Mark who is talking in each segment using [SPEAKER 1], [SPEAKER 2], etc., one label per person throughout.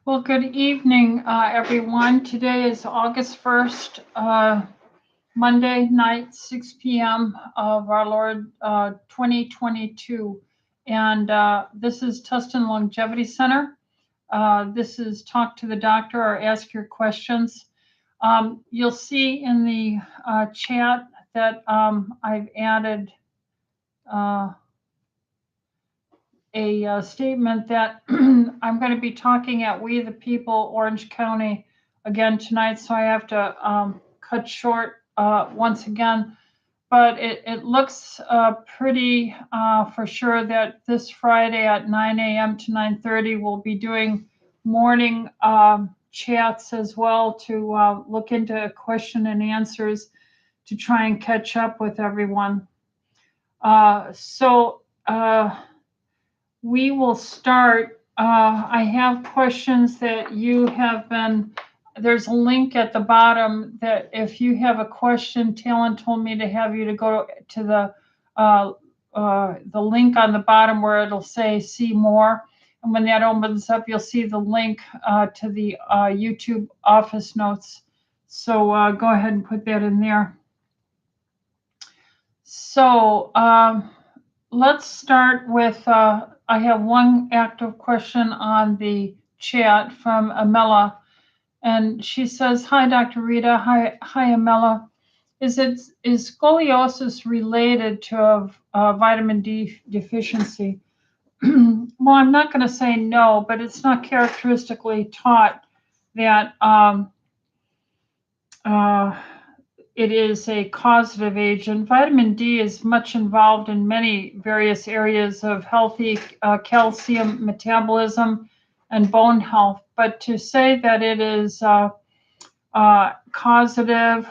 [SPEAKER 1] Well, good evening, everyone. Today is August 1st, Monday night, 6 p.m. of our Lord 2022. And this is Tustin Longevity Center. This is Talk to the Doctor or Ask Your Questions. You'll see in the chat that I've added a statement that I'm going to be talking at We the People, Orange County, again tonight, so I have to cut short once again. But it looks pretty for sure that this Friday at 9 a.m. to 9:30 we'll be doing morning chats as well to look into question and answers to try and catch up with everyone. We will start. I have questions that you have been, there's a link at the bottom that if you have a question, Talon told me to have you to go to the link on the bottom where it'll say see more. And when that opens up, you'll see the link to the YouTube office notes. So go ahead and put that in there. So let's start with, I have one active question on the chat from Amela, and she says, "Hi, Dr. Rita. Hi, Amela. Is scoliosis related to vitamin D deficiency?" Well, I'm not going to say no, but it's not characteristically taught that it is a causative agent. Vitamin D is much involved in many various areas of healthy calcium metabolism and bone health. But to say that it is causative,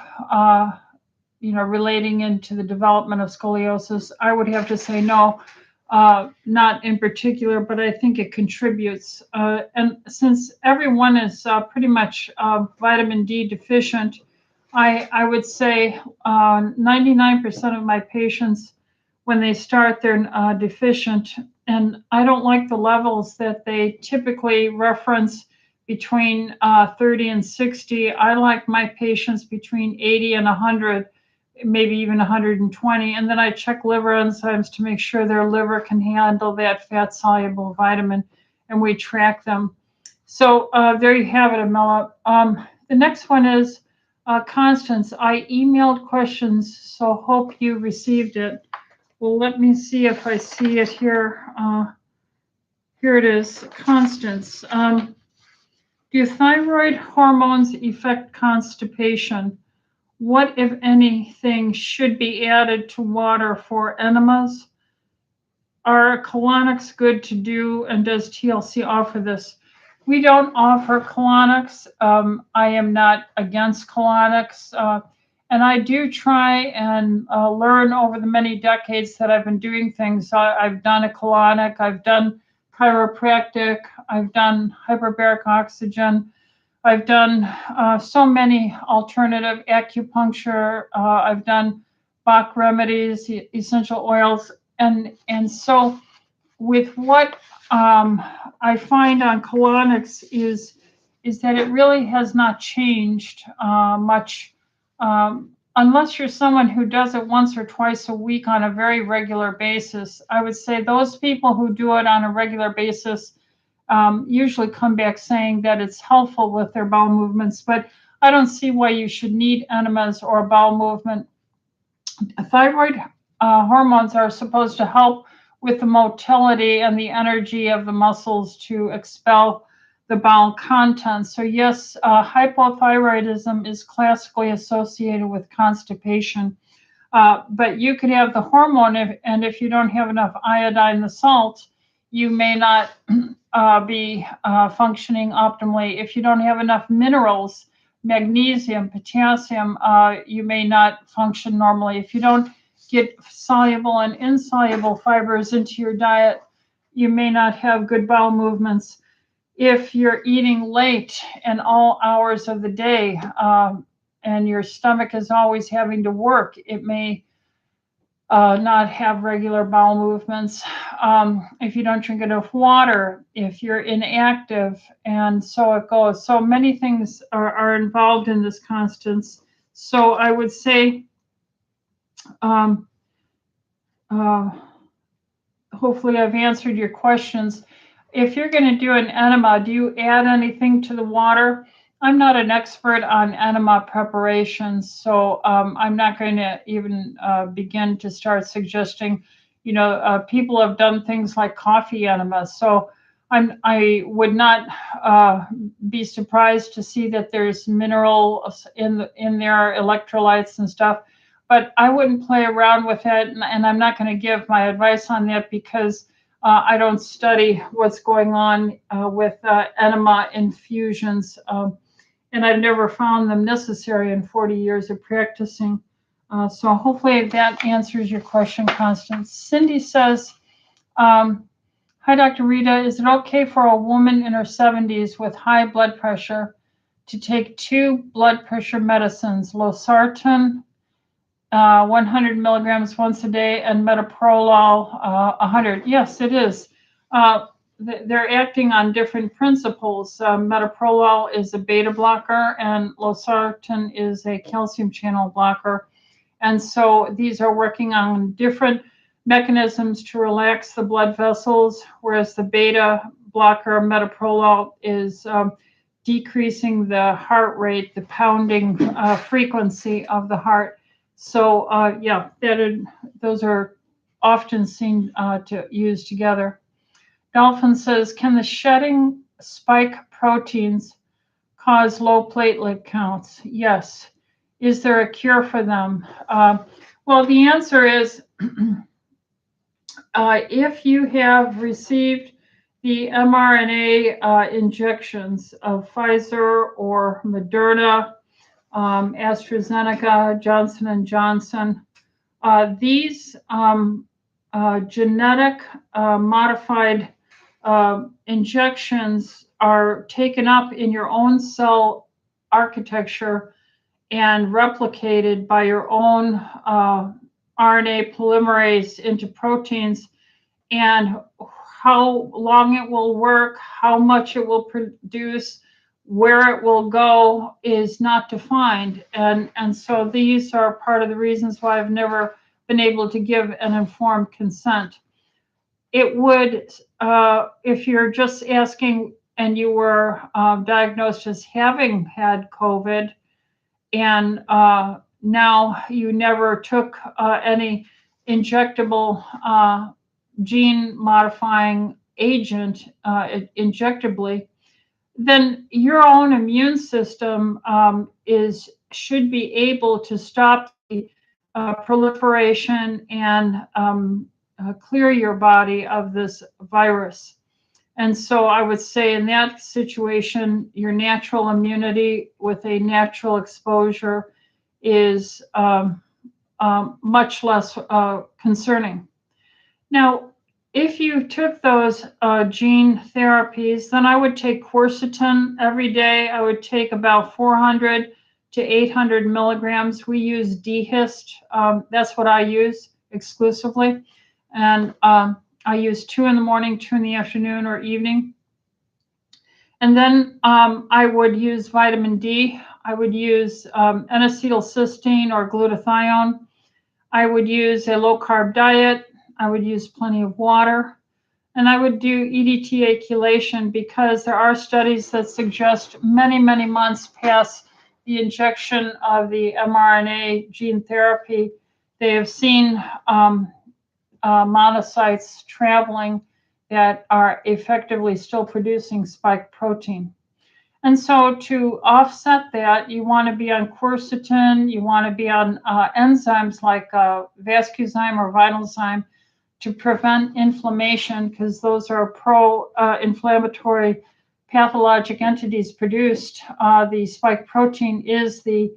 [SPEAKER 1] relating into the development of scoliosis, I would have to say no, not in particular, but I think it contributes. And since everyone is pretty much vitamin D deficient, I would say 99% of my patients, when they start, they're deficient. And I don't like the levels that they typically reference between 30 and 60. I like my patients between 80 and 100, maybe even 120. And then I check liver enzymes to make sure their liver can handle that fat-soluble vitamin, and we track them. So there you have it, Amela. The next one is, Constance, I emailed questions, so hope you received it. Well, let me see if I see it here. Here it is, Constance. Do thyroid hormones affect constipation? What, if anything, should be added to water for enemas? Are colonics good to do, and does TLC offer this? We don't offer colonics. I am not against colonics. And I do try and learn over the many decades that I've been doing things. I've done a colonic, I've done chiropractic, I've done hyperbaric oxygen, I've done so many alternative acupuncture, I've done Bach remedies, essential oils. And so with what I find on colonics is that it really has not changed much, unless you're someone who does it once or twice a week on a very regular basis. I would say those people who do it on a regular basis usually come back saying that it's helpful with their bowel movements, but I don't see why you should need enemas or bowel movement. Thyroid hormones are supposed to help with the motility and the energy of the muscles to expel the bowel contents. So yes, hypothyroidism is classically associated with constipation. But you could have the hormone, and if you don't have enough iodine, the salt, you may not be functioning optimally. If you don't have enough minerals, magnesium, potassium, you may not function normally. If you don't get soluble and insoluble fibers into your diet, you may not have good bowel movements. If you're eating late and all hours of the day, and your stomach is always having to work, it may not have regular bowel movements, if you don't drink enough water, if you're inactive, and so it goes. So many things are involved in this constance. So I would say, um, uh, hopefully I've answered your questions. If you're going to do an enema, do you add anything to the water? I'm not an expert on enema preparations, so I'm not going to even begin to start suggesting, people have done things like coffee enemas. So I would not be surprised to see that there's minerals in there, electrolytes and stuff. But I wouldn't play around with it, and I'm not going to give my advice on that because I don't study what's going on with enema infusions, and I've never found them necessary in 40 years of practicing. So hopefully that answers your question, Constance. Cindy says, hi, Dr. Rita. Is it okay for a woman in her 70s with high blood pressure to take 2 blood pressure medicines, losartan, 100 milligrams once a day, and metoprolol 100? Yes, it is. They're acting on different principles. Metoprolol is a beta blocker, and losartan is a calcium channel blocker. And so these are working on different mechanisms to relax the blood vessels, whereas the beta blocker, metoprolol, is decreasing the heart rate, the pounding frequency of the heart. So those are often seen to use together. Dolphin says, can the shedding spike proteins cause low platelet counts? Yes. Is there a cure for them? Well, the answer is if you have received the mRNA injections of Pfizer or Moderna, AstraZeneca, Johnson & Johnson, these genetic modified injections are taken up in your own cell architecture and replicated by your own RNA polymerase into proteins. And how long it will work, how much it will produce, where it will go is not defined. And so these are part of the reasons why I've never been able to give an informed consent. It would, if you're just asking and you were diagnosed as having had COVID, and now you never took any injectable gene modifying agent injectably, then your own immune system should be able to stop the proliferation and clear your body of this virus. And so I would say in that situation, your natural immunity with a natural exposure is much less concerning. Now, if you took those gene therapies, then I would take quercetin every day. I would take about 400 to 800 milligrams. We use DHIST. That's what I use exclusively. And I use 2 in the morning, 2 in the afternoon or evening. And then I would use vitamin D. I would use N-acetylcysteine or glutathione. I would use a low-carb diet. I would use plenty of water. And I would do EDTA chelation because there are studies that suggest many, many months past the injection of the mRNA gene therapy, they have seen monocytes traveling that are effectively still producing spike protein. And so to offset that, you want to be on quercetin, you want to be on enzymes like vascuzyme or vinylzyme to prevent inflammation, because those are pro-inflammatory pathologic entities produced. The spike protein is the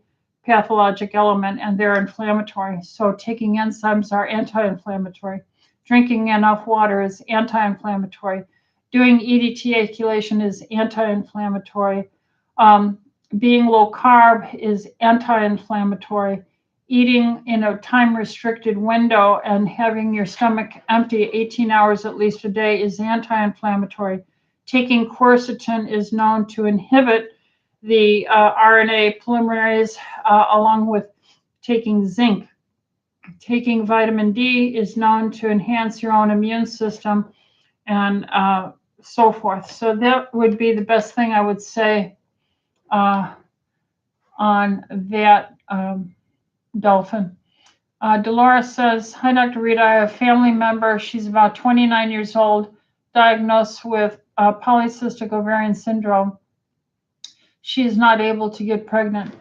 [SPEAKER 1] pathologic element and they're inflammatory. So taking enzymes are anti-inflammatory. Drinking enough water is anti-inflammatory. Doing EDTA chelation is anti-inflammatory. Being low carb is anti-inflammatory. eating in a time-restricted window and having your stomach empty 18 hours at least a day is anti-inflammatory. Taking quercetin is known to inhibit the RNA polymerase, along with taking zinc. Taking vitamin D is known to enhance your own immune system, and so forth. So that would be the best thing I would say on that, Dolphin. Dolores says, hi, Dr. Rita. I have a family member. She's about 29 years old, diagnosed with polycystic ovarian syndrome. She is not able to get pregnant.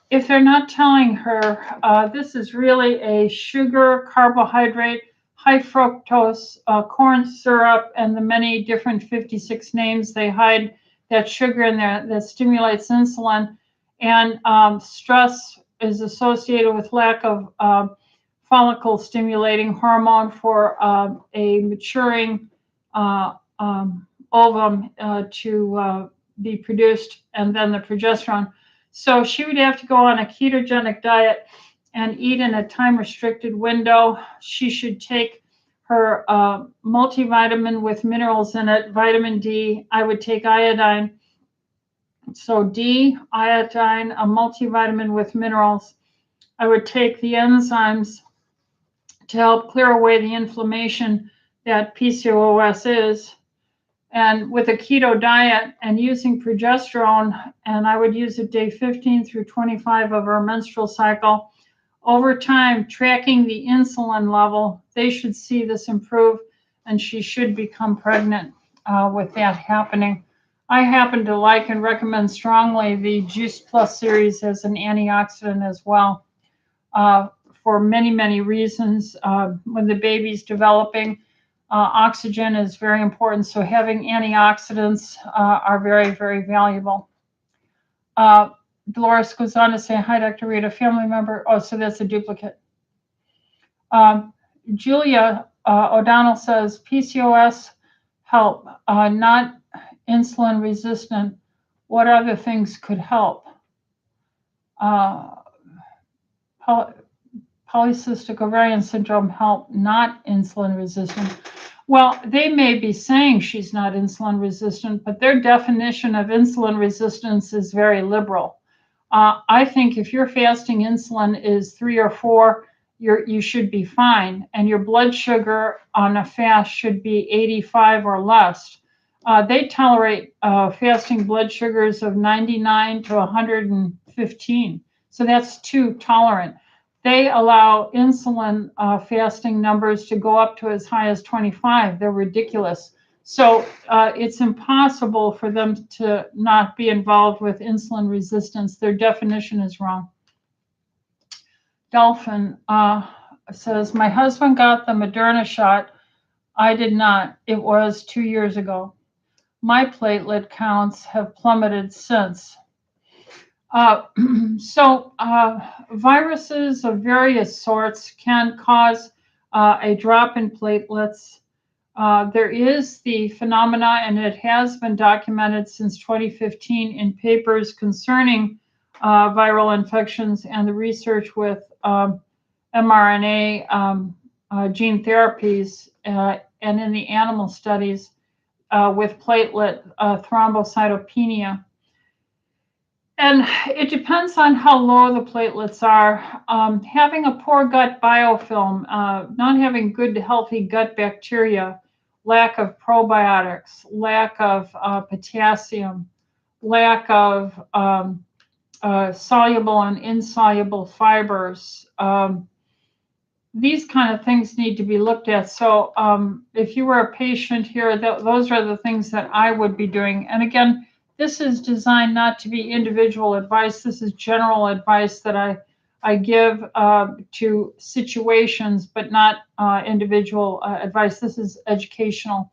[SPEAKER 1] If they're not telling her, this is really a sugar, carbohydrate, high fructose, corn syrup, and the many different 56 names they hide that sugar in there that stimulates insulin. And stress is associated with lack of follicle stimulating hormone for a maturing ovum to be produced, and then the progesterone. So she would have to go on a ketogenic diet and eat in a time-restricted window. She should take her multivitamin with minerals in it, vitamin D. I would take iodine. So D, iodine, a multivitamin with minerals. I would take the enzymes to help clear away the inflammation that PCOS is. And with a keto diet and using progesterone, and I would use it day 15 through 25 of her menstrual cycle, over time, tracking the insulin level, they should see this improve, and she should become pregnant with that happening. I happen to like and recommend strongly the Juice Plus series as an antioxidant as well, for many, many reasons. When the baby's developing, oxygen is very important, so having antioxidants are very, very valuable. Dolores goes on to say, hi, Dr. Rita, family member. Oh, so that's a duplicate. Julia O'Donnell says, PCOS help, not insulin resistant. What other things could help? Polycystic ovarian syndrome help, not insulin resistant. Well, they may be saying she's not insulin resistant, but their definition of insulin resistance is very liberal. I think if your fasting insulin is 3 or 4, you should be fine, and your blood sugar on a fast should be 85 or less. They tolerate fasting blood sugars of 99 to 115, so that's too tolerant. They allow insulin fasting numbers to go up to as high as 25. They're ridiculous. So it's impossible for them to not be involved with insulin resistance. Their definition is wrong. Dolphin says, my husband got the Moderna shot. I did not. It was 2 years ago. My platelet counts have plummeted since. Viruses of various sorts can cause a drop in platelets. There is the phenomena, and it has been documented since 2015 in papers concerning viral infections and the research with mRNA gene therapies, and in the animal studies with platelet thrombocytopenia. And it depends on how low the platelets are. Having a poor gut biofilm, not having good, healthy gut bacteria, lack of probiotics, lack of potassium, lack of soluble and insoluble fibers. These kind of things need to be looked at. So if you were a patient here, those are the things that I would be doing. And again, this is designed not to be individual advice. This is general advice that I give to situations, but not individual advice. This is educational.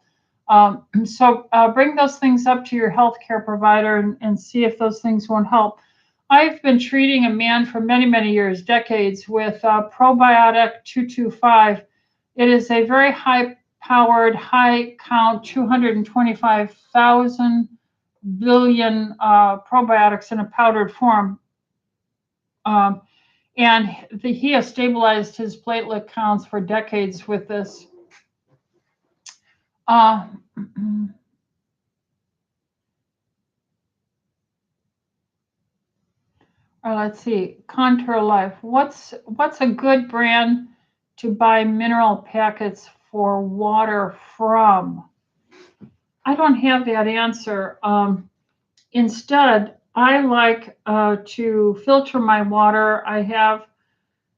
[SPEAKER 1] So bring those things up to your healthcare provider and see if those things won't help. I've been treating a man for many, many years, decades, with Probiotic 225. It is a very high-powered, high-count, 225,000 billion probiotics in a powdered form. And he has stabilized his platelet counts for decades with this. Let's see, Contour Life. What's a good brand to buy mineral packets for water from? I don't have that answer. Instead, I like to filter my water. I have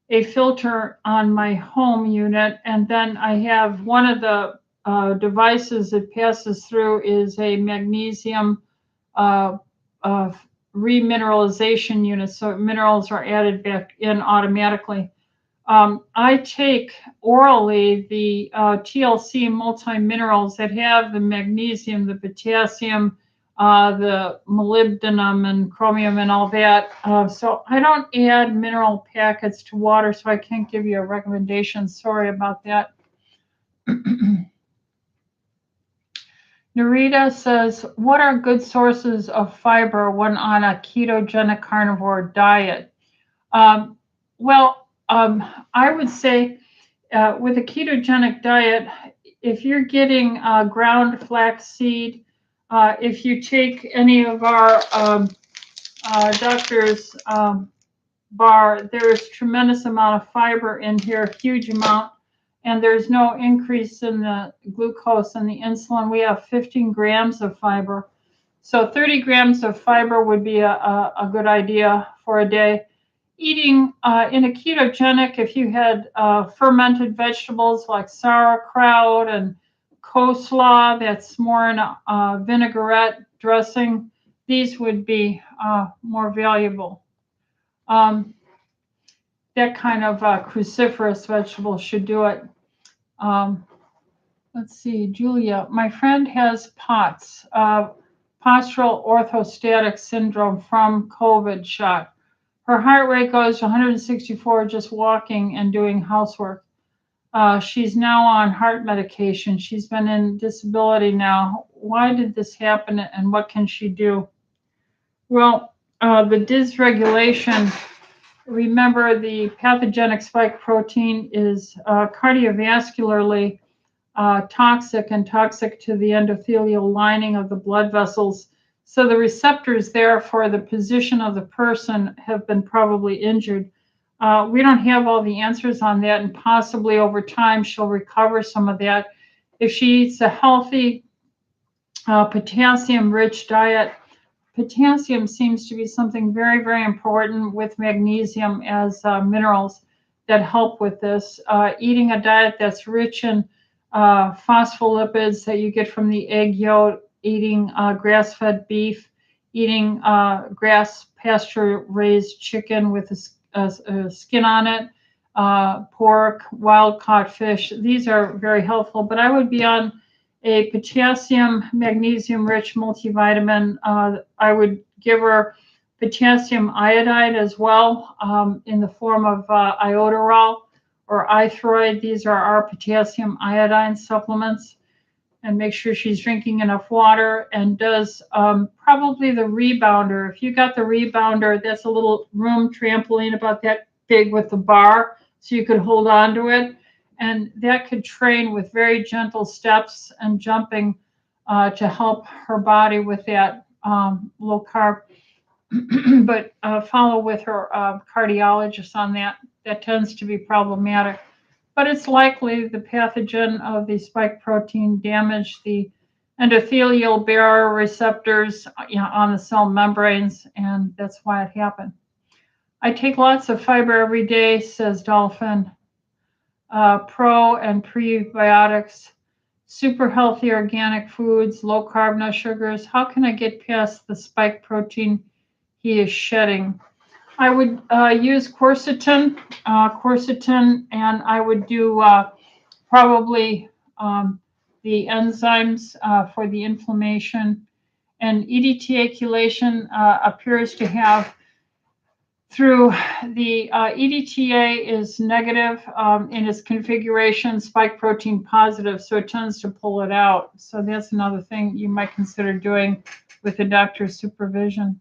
[SPEAKER 1] a filter on my home unit, and then I have one of the devices that passes through is a magnesium uh, remineralization unit, so minerals are added back in automatically. I take orally the TLC multi-minerals that have the magnesium, the potassium, the molybdenum and chromium and all that. So I don't add mineral packets to water, so I can't give you a recommendation. Sorry about that. Narita says, what are good sources of fiber when on a ketogenic carnivore diet? I would say with a ketogenic diet, if you're getting ground flaxseed, if you take any of our doctor's bar, there is tremendous amount of fiber in here, huge amount, and there's no increase in the glucose and the insulin. We have 15 grams of fiber. So 30 grams of fiber would be a good idea for a day. Eating in a ketogenic, if you had fermented vegetables like sauerkraut and coleslaw, that's more in a vinaigrette dressing, these would be more valuable. That kind of cruciferous vegetable should do it. Let's see, Julia, my friend has POTS, postural orthostatic syndrome from COVID shot. Her heart rate goes to 164 just walking and doing housework. She's now on heart medication. She's been in disability now. Why did this happen and what can she do? Well, the dysregulation, remember the pathogenic spike protein is cardiovascularly toxic and toxic to the endothelial lining of the blood vessels. So the receptors there for the position of the person have been probably injured. We don't have all the answers on that, and possibly over time she'll recover some of that. If she eats a healthy potassium-rich diet, potassium seems to be something very, very important with magnesium as minerals that help with this. Eating a diet that's rich in phospholipids that you get from the egg yolk, eating grass-fed beef, eating grass pasture-raised chicken with a skin on it, pork, wild-caught fish. These are very helpful, but I would be on a potassium, magnesium-rich multivitamin. I would give her potassium iodide as well in the form of iodoral or iThroid. These are our potassium iodine supplements. And make sure she's drinking enough water and does probably the rebounder. If you got the rebounder, that's a little room trampoline about that big with the bar, so you could hold on to it. And that could train with very gentle steps and jumping to help her body with that low carb. But follow with her cardiologist on that. That tends to be problematic. But it's likely the pathogen of the spike protein damaged the endothelial barrier receptors on the cell membranes, and that's why it happened. I take lots of fiber every day, says Dolphin. Pro and prebiotics, super healthy organic foods, low carb, no sugars. How can I get past the spike protein he is shedding? I would use quercetin, and I would do probably the enzymes for the inflammation. And EDTA chelation appears to have, through the EDTA is negative in its configuration, spike protein positive, so it tends to pull it out. So that's another thing you might consider doing with the doctor's supervision.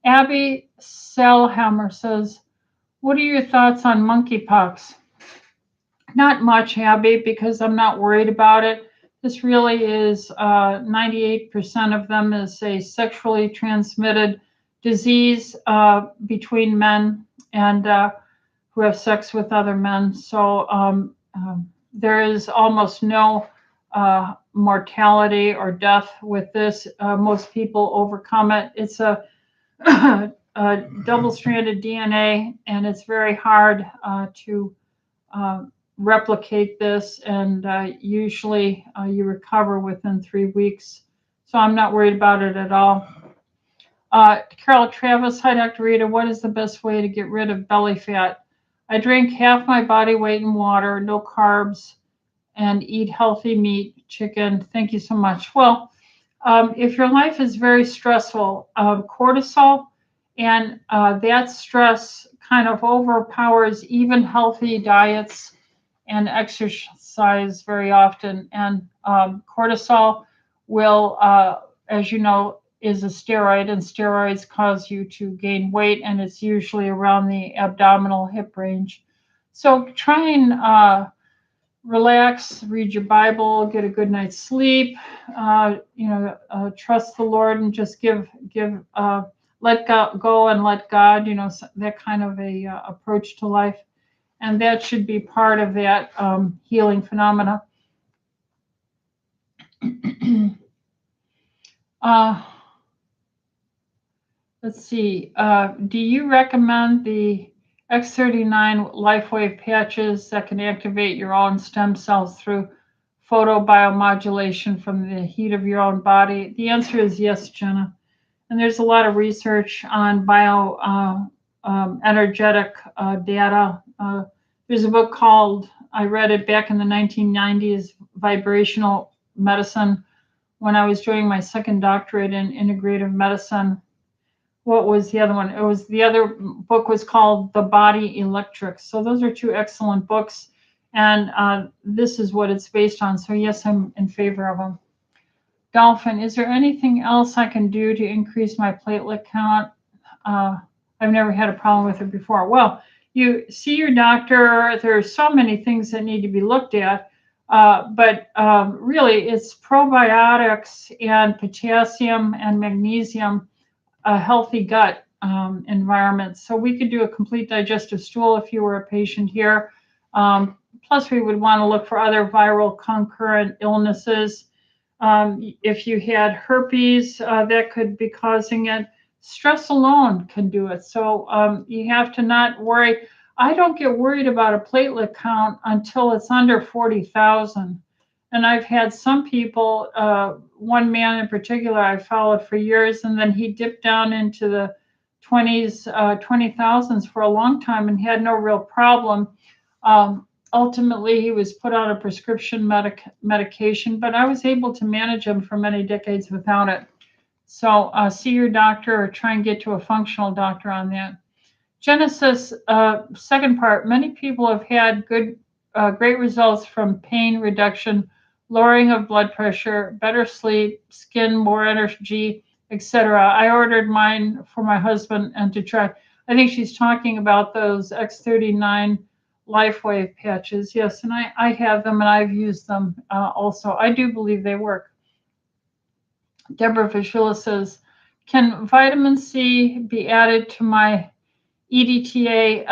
[SPEAKER 1] Abby Selhammer says, What are your thoughts on monkeypox? Not much, Abby, because I'm not worried about it. This really is 98% of them is a sexually transmitted disease between men and who have sex with other men. So there is almost no mortality or death with this. Most people overcome it. It's a, a double-stranded DNA, and it's very hard to replicate this, and usually you recover within 3 weeks. So I'm not worried about it at all. Carol Travis, hi, Dr. Rita. What is the best way to get rid of belly fat? I drink half my body weight in water, no carbs, and eat healthy meat, chicken. Thank you so much. Well, if your life is very stressful, cortisol and that stress kind of overpowers even healthy diets and exercise very often. And cortisol will, as you know, is a steroid, and steroids cause you to gain weight, and it's usually around the abdominal hip range. So try and relax, read your Bible, get a good night's sleep, trust the Lord, and just let go and let God, that kind of a approach to life. And that should be part of that healing phenomena. Let's see. Do you recommend the X39 LifeWave patches that can activate your own stem cells through photobiomodulation from the heat of your own body? The answer is yes, Jenna. And there's a lot of research on energetic data. There's a book called, I read it back in the 1990s, Vibrational Medicine, when I was doing my second doctorate in integrative medicine. What was the other one? The other book was called The Body Electric. So those are two excellent books. And this is what it's based on. So yes, I'm in favor of them. Dolphin, is there anything else I can do to increase my platelet count? I've never had a problem with it before. Well, you see your doctor. There's so many things that need to be looked at. But really, it's probiotics and potassium and magnesium, a healthy gut environment. So we could do a complete digestive stool if you were a patient here. Plus, we would want to look for other viral concurrent illnesses. If you had herpes, that could be causing it. Stress alone can do it. So you have to not worry. I don't get worried about a platelet count until it's under 40,000. And I've had some people, one man in particular I followed for years, and then he dipped down into the 20,000s for a long time and had no real problem. Ultimately, he was put on a prescription medication, but I was able to manage him for many decades without it. So see your doctor or try and get to a functional doctor on that. Genesis, second part, many people have had great results from pain reduction, lowering of blood pressure, better sleep, skin, more energy, etc. I ordered mine for my husband and to try. I think she's talking about those X39 LifeWave patches. Yes, and I have them and I've used them also. I do believe they work. Deborah Vishula says, can vitamin C be added to my EDTA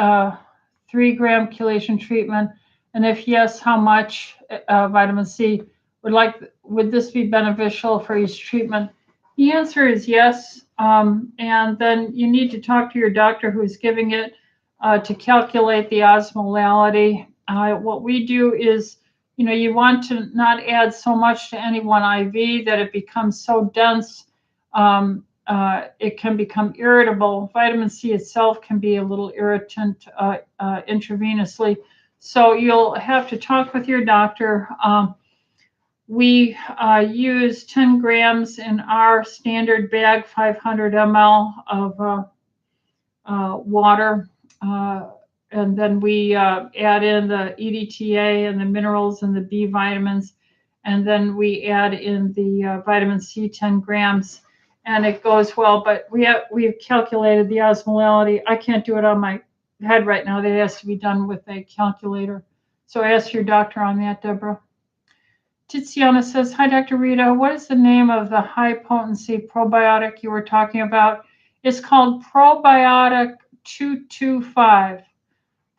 [SPEAKER 1] 3-gram chelation treatment? And if yes, how much vitamin C? Would this be beneficial for each treatment? The answer is yes. And then you need to talk to your doctor who's giving it to calculate the osmolality. What we do is, you want to not add so much to any one IV that it becomes so dense it can become irritable. Vitamin C itself can be a little irritant intravenously. So you'll have to talk with your doctor. We use 10 grams in our standard bag, 500 ml of water. And then we add in the EDTA and the minerals and the B vitamins. And then we add in the vitamin C, 10 grams. And it goes well, but we've calculated the osmolality. I can't do it on my head right now. That has to be done with a calculator. So ask your doctor on that, Deborah. Tiziana says, hi, Dr. Rita. What is the name of the high potency probiotic you were talking about? It's called Probiotic 225.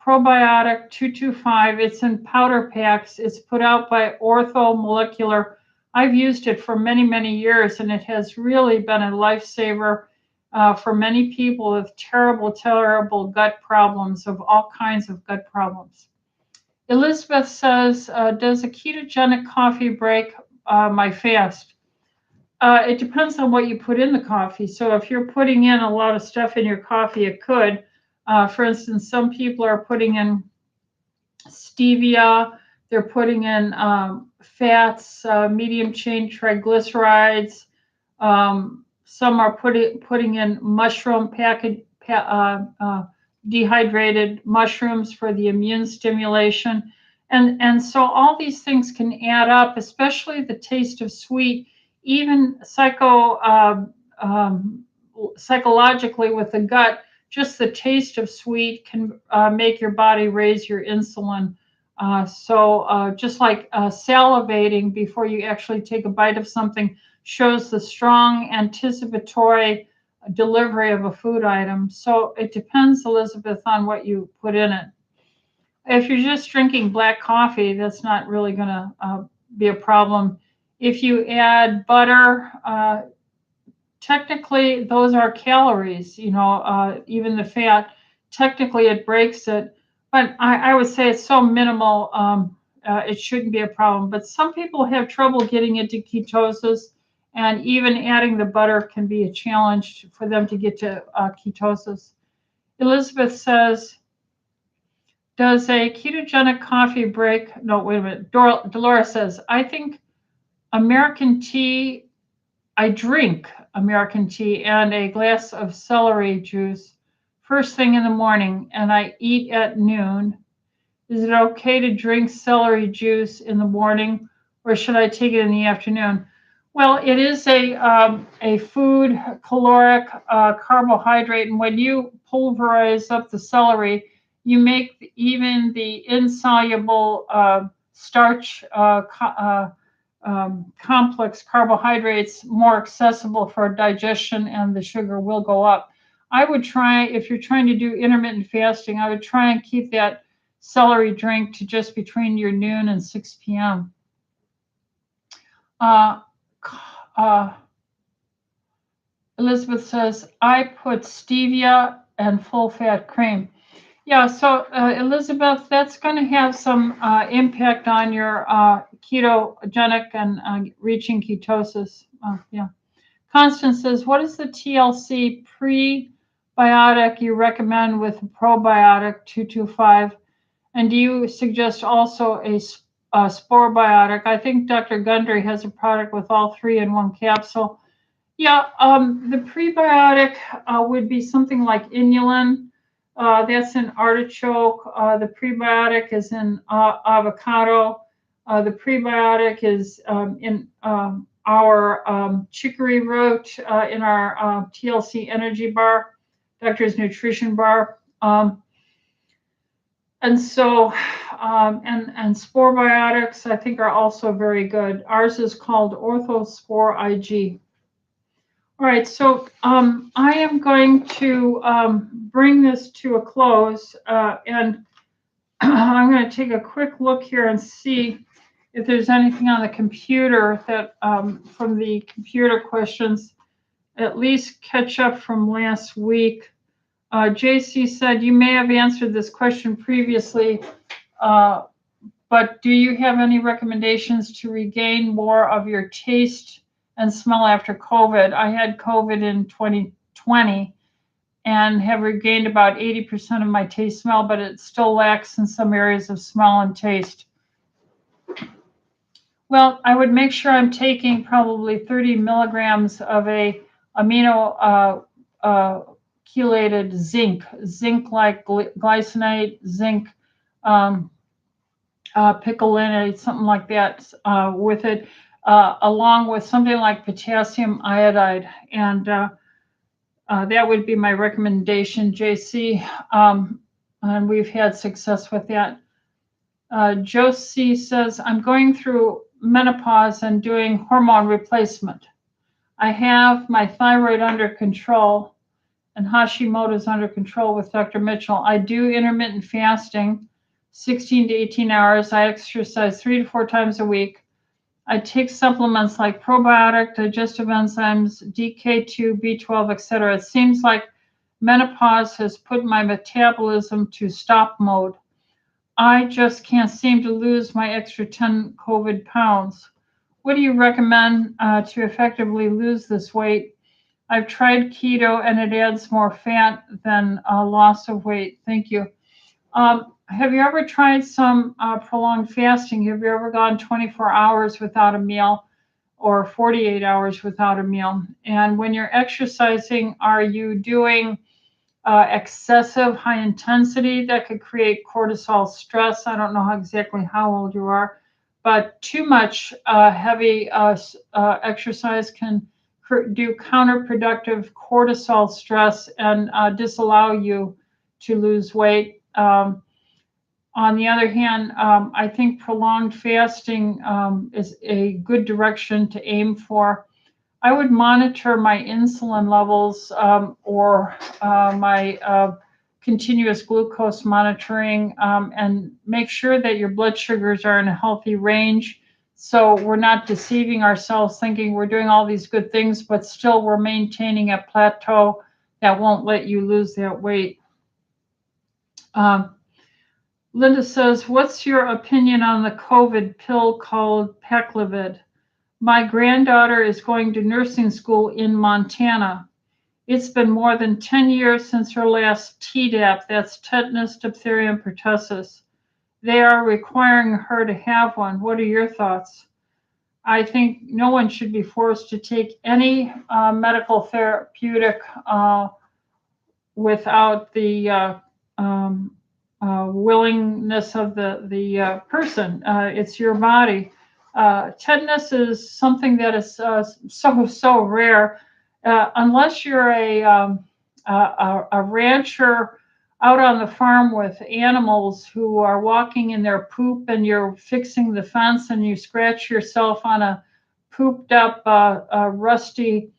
[SPEAKER 1] Probiotic 225. It's in powder packs. It's put out by Orthomolecular. I've used it for many, many years, and it has really been a lifesaver for many people with terrible, terrible gut problems, of all kinds of gut problems. Elizabeth says, does a ketogenic coffee break my fast? It depends on what you put in the coffee. So if you're putting in a lot of stuff in your coffee, it could. For instance, some people are putting in stevia, they're putting in fats, medium chain triglycerides. Some are putting in mushroom dehydrated mushrooms for the immune stimulation. And so all these things can add up, especially the taste of sweet, even psychologically with the gut. Just the taste of sweet can make your body raise your insulin. So just like salivating before you actually take a bite of something shows the strong anticipatory delivery of a food item. So it depends, Elizabeth, on what you put in it. If you're just drinking black coffee, that's not really going to be a problem. If you add butter, technically those are calories, even the fat, technically it breaks it. But I would say it's so minimal, it shouldn't be a problem. But some people have trouble getting into ketosis, and even adding the butter can be a challenge for them to get to ketosis. Elizabeth says, does a ketogenic coffee break? No, wait a minute. Dolores says, I think American tea, I drink American tea and a glass of celery juice first thing in the morning, and I eat at noon. Is it okay to drink celery juice in the morning, or should I take it in the afternoon? Well, it is a food caloric carbohydrate, and when you pulverize up the celery, you make even the insoluble starch complex carbohydrates more accessible for digestion, and the sugar will go up. I would try, if you're trying to do intermittent fasting, I would try and keep that celery drink to just between your noon and 6 p.m. Elizabeth says, I put stevia and full-fat cream. Yeah, so Elizabeth, that's going to have some impact on your ketogenic and reaching ketosis. Yeah. Constance says, what is the TLC prebiotic you recommend with probiotic 225? And do you suggest also a spore biotic? I think Dr. Gundry has a product with all three in one capsule. Yeah, the prebiotic would be something like inulin. That's in artichoke. The prebiotic is in avocado. The prebiotic is in our chicory root, in our TLC energy bar, Doctor's Nutrition Bar. And so, and spore biotics, I think, are also very good. Ours is called Orthospore IG. All right, so I am going to bring this to a close, and I'm going to take a quick look here and see if there's anything on the computer that from the computer questions, at least catch up from last week. JC said, you may have answered this question previously, but do you have any recommendations to regain more of your taste and smell after COVID? I had COVID in 2020 and have regained about 80% of my taste smell, but it still lacks in some areas of smell and taste. Well, I would make sure I'm taking probably 30 milligrams of a amino chelated zinc like glycinate, zinc, picolinate, something like that with it, along with something like potassium iodide. And that would be my recommendation, JC. and we've had success with that. Josie says, I'm going through menopause and doing hormone replacement. I have my thyroid under control and Hashimoto's under control with Dr. Mitchell. I do intermittent fasting, 16 to 18 hours. I exercise 3 to 4 times a week. I take supplements like probiotic, digestive enzymes, DK2, B12, etc. It seems like menopause has put my metabolism to stop mode. I just can't seem to lose my extra 10 COVID pounds. What do you recommend to effectively lose this weight? I've tried keto and it adds more fat than loss of weight. Thank you. Have you ever tried some prolonged fasting? Have you ever gone 24 hours without a meal or 48 hours without a meal? And when you're exercising, are you doing excessive high intensity that could create cortisol stress? I don't know exactly how old you are, but too much heavy exercise can do counterproductive cortisol stress and disallow you to lose weight. On the other hand, I think prolonged fasting is a good direction to aim for. I would monitor my insulin levels or my continuous glucose monitoring and make sure that your blood sugars are in a healthy range. So we're not deceiving ourselves thinking we're doing all these good things, but still we're maintaining a plateau that won't let you lose that weight. Linda says, what's your opinion on the COVID pill called Paxlovid? My granddaughter is going to nursing school in Montana. It's been more than 10 years since her last Tdap, that's tetanus, diphtheria, and pertussis. They are requiring her to have one. What are your thoughts? I think no one should be forced to take any medical therapeutic without the willingness of the person. It's your body. Tetanus is something that is so rare. Unless you're a rancher out on the farm with animals who are walking in their poop and you're fixing the fence and you scratch yourself on a pooped up rusty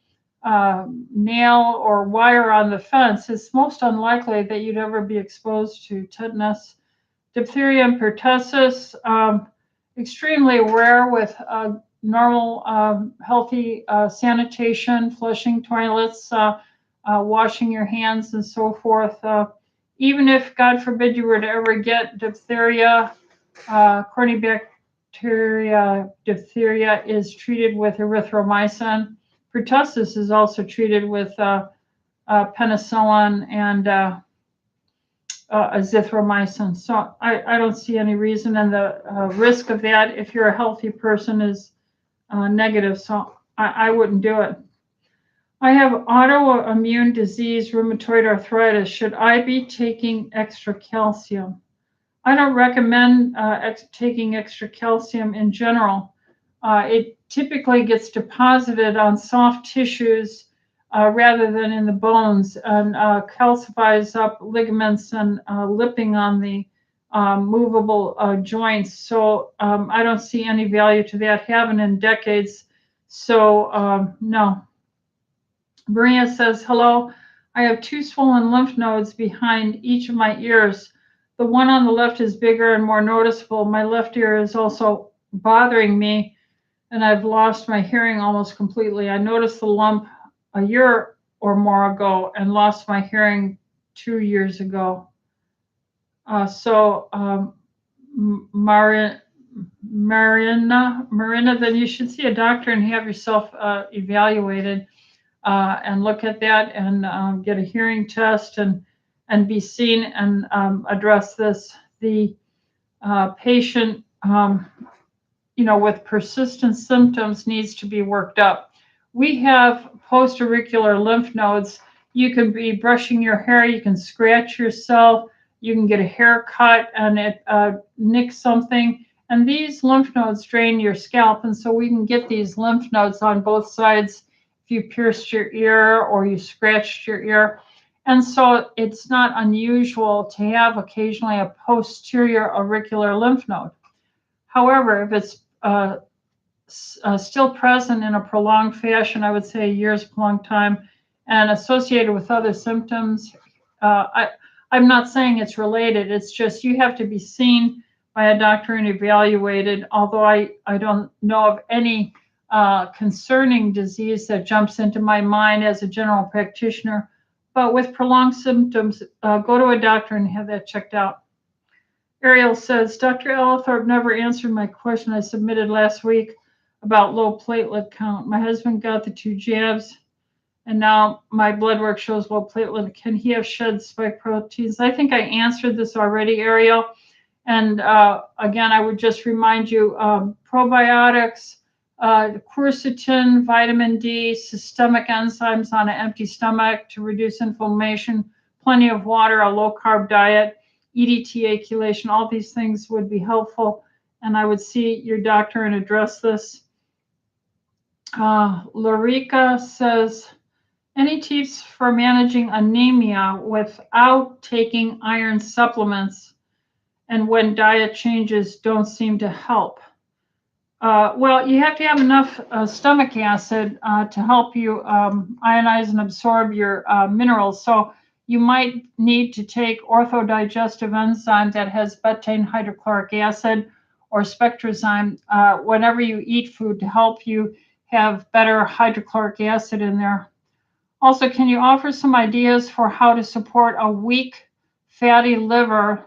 [SPEAKER 1] nail or wire on the fence, it's most unlikely that you'd ever be exposed to tetanus. Diphtheria and pertussis, extremely rare with normal, healthy sanitation, flushing toilets, washing your hands, and so forth. Even if, God forbid, you were to ever get diphtheria, Corynebacteria diphtheria is treated with erythromycin. Pertussis is also treated with penicillin and azithromycin. So I don't see any reason, and the risk of that, if you're a healthy person, is negative. So I wouldn't do it. I have autoimmune disease, rheumatoid arthritis. Should I be taking extra calcium? I don't recommend taking extra calcium in general. It typically gets deposited on soft tissues rather than in the bones and calcifies up ligaments and lipping on the movable joints. So I don't see any value to that, haven't in decades. So no. Maria says, hello, I have 2 swollen lymph nodes behind each of my ears. The one on the left is bigger and more noticeable. My left ear is also bothering me, and I've lost my hearing almost completely. I noticed the lump a year or more ago and lost my hearing 2 years ago. Marina, then you should see a doctor and have yourself evaluated and look at that and get a hearing test and be seen and address this. The patient, with persistent symptoms needs to be worked up. We have post-auricular lymph nodes. You can be brushing your hair, you can scratch yourself, you can get a haircut and it nicks something. And these lymph nodes drain your scalp. And so we can get these lymph nodes on both sides if you pierced your ear or you scratched your ear. And so it's not unusual to have occasionally a posterior auricular lymph node. However, if it's still present in a prolonged fashion, I would say years, prolonged time, and associated with other symptoms, I'm not saying it's related. It's just you have to be seen by a doctor and evaluated, although I don't know of any concerning disease that jumps into my mind as a general practitioner. But with prolonged symptoms, go to a doctor and have that checked out. Ariel says, Dr. Ellithorpe never answered my question I submitted last week about low platelet count. My husband got the 2 jabs, and now my blood work shows low platelet. Can he have shed spike proteins? I think I answered this already, Ariel. And again, I would just remind you, probiotics, quercetin, vitamin D, systemic enzymes on an empty stomach to reduce inflammation, plenty of water, a low-carb diet, EDTA, chelation, all these things would be helpful. And I would see your doctor and address this. Larica says, any tips for managing anemia without taking iron supplements and when diet changes don't seem to help? Well, you have to have enough stomach acid to help you ionize and absorb your minerals. So you might need to take orthodigestive enzyme that has betaine hydrochloric acid or spectrazyme whenever you eat food to help you have better hydrochloric acid in there. Also, can you offer some ideas for how to support a weak fatty liver?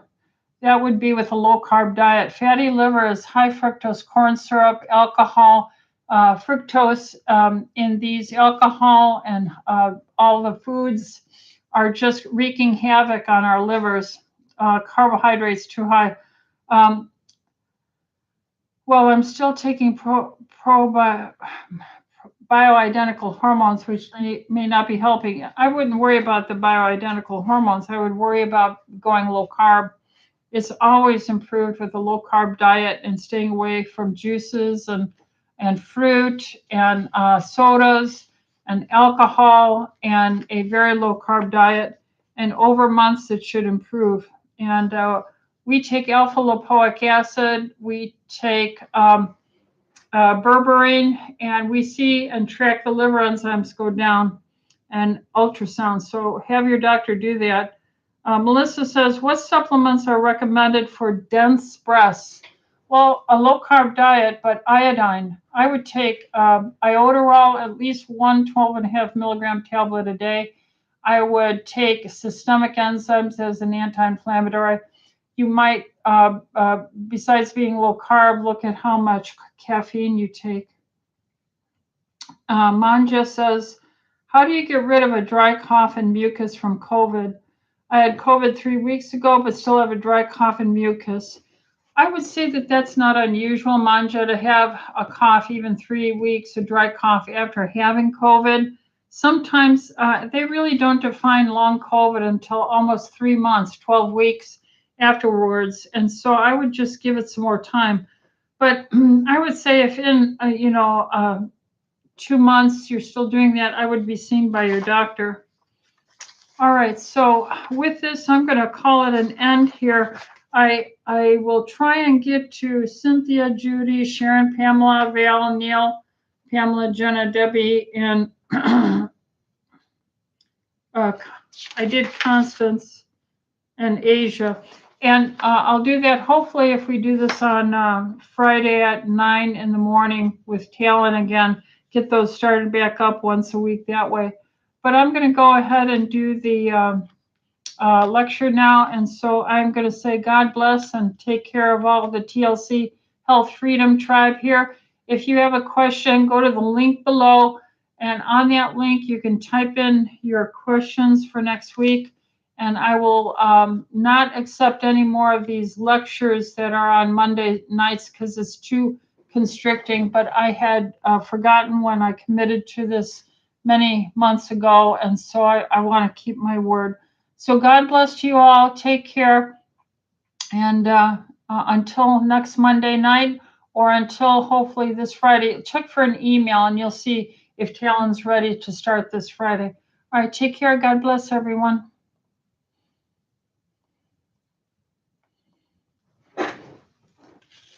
[SPEAKER 1] That would be with a low-carb diet. Fatty liver is high fructose corn syrup, alcohol, fructose in these alcohol and all the foods are just wreaking havoc on our livers. Carbohydrates too high. Well, I'm still taking bioidentical hormones, which may not be helping. I wouldn't worry about the bioidentical hormones. I would worry about going low carb. It's always improved with a low carb diet and staying away from juices and fruit and sodas and alcohol and a very low carb diet. And over months, it should improve. And we take alpha lipoic acid, we take berberine, and we see and track the liver enzymes go down and ultrasound. So have your doctor do that. Melissa says, what supplements are recommended for dense breasts? Well, a low-carb diet, but iodine. I would take iodoral, at least 12.5 milligram tablet a day. I would take systemic enzymes as an anti-inflammatory. You might, besides being low-carb, look at how much caffeine you take. Manja says, how do you get rid of a dry cough and mucus from COVID? I had COVID 3 weeks ago, but still have a dry cough and mucus. I would say that that's not unusual, Manja, to have a cough even 3 weeks, a dry cough after having COVID. Sometimes they really don't define long COVID until almost 3 months, 12 weeks afterwards. And so I would just give it some more time. But I would say if in, 2 months you're still doing that, I would be seen by your doctor. All right, so with this, I'm going to call it an end here. I will try and get to Cynthia, Judy, Sharon, Pamela, Val, Neil, Pamela, Jenna, Debbie, and I did Constance and Asia. And I'll do that hopefully if we do this on Friday at 9 in the morning with Talon again, get those started back up once a week that way. But I'm going to go ahead and do the lecture now. And so I'm going to say God bless and take care of all of the TLC Health Freedom Tribe here. If you have a question, go to the link below. And on that link, you can type in your questions for next week. And I will not accept any more of these lectures that are on Monday nights because it's too constricting. But I had forgotten when I committed to this many months ago. And so I want to keep my word. So God bless you all. Take care. And until next Monday night or until hopefully this Friday, check for an email and you'll see if Talon's ready to start this Friday. All right, take care. God bless everyone.